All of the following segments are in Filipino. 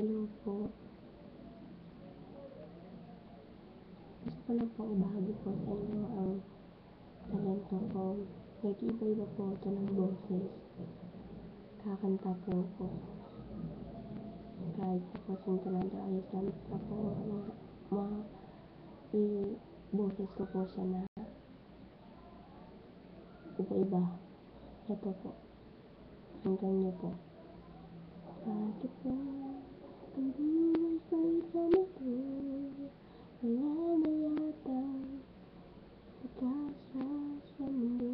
Hello po. Gusto ko lang pong ibahagi po sa inyo ang talento ko. Nag-iiba-iba po ito ng boses. Kakanta po ako. Kahit po sintonado ayos lang pa po boses ko po siya na iba-iba. Ito po. Hanggang niyo po. Bakit po ang buhay ko'y ganito? Wala na yata pag-asa sa mundo.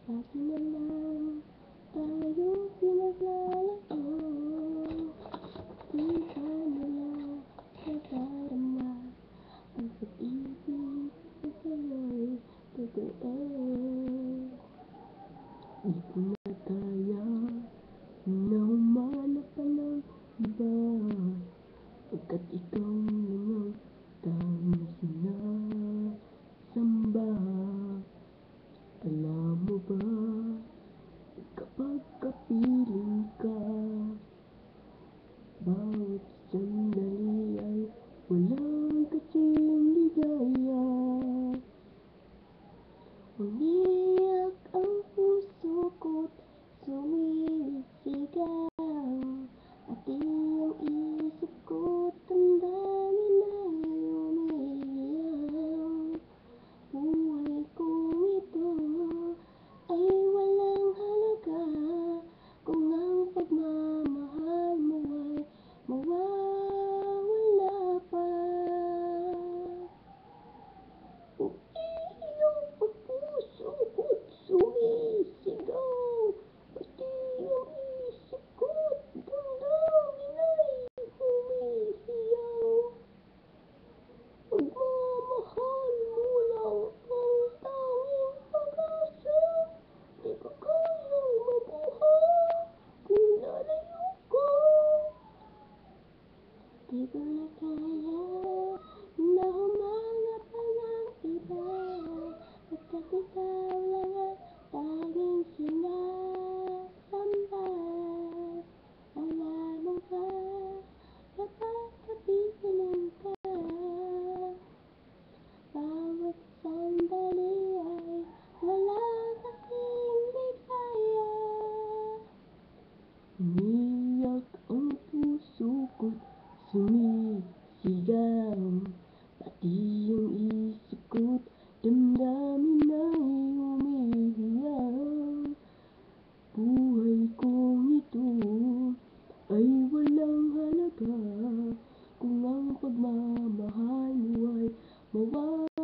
Bakit na lang tayo pinaglalaro? Di ba nila nadarama ang pag-ibig ko sa'yo'y totoo? Di ko na kaya na humanap pa ng iba, pagkat ikaw lang ang tanging sinasamba. Alam mo ba, kapag kapiling ka, bawat sandali ay walang kasing ligaya. Umiiyak ang puso ko't sumisigaw, pati ang isip ko't damdamin ay umiiyaw. Buhay kong ito ay walang halaga kung ang pagmamahal mo ay mawawala pa. Umiiyak ang puso ko't sumisigaw, pati ang isip ko't damdamin ay umiiyaw. Pagmamahal mo lang ang tanging pag-asa, di ko kayang mabuhay kung lalayo ka. Di ko na kaya na humanap pa ng iba, pagkat ikaw lang ang tanging sinasamba. Alam mo ba, kapag kapiling ka, bawat sandali ay wala kasing ligaya. Umiiyak ang puso ko't sumisigaw, pati ang isip ko't damdamin ay umiiyaw. Buhay kong ito ay walang halaga kung ang pagmamahal mo ay mawawala.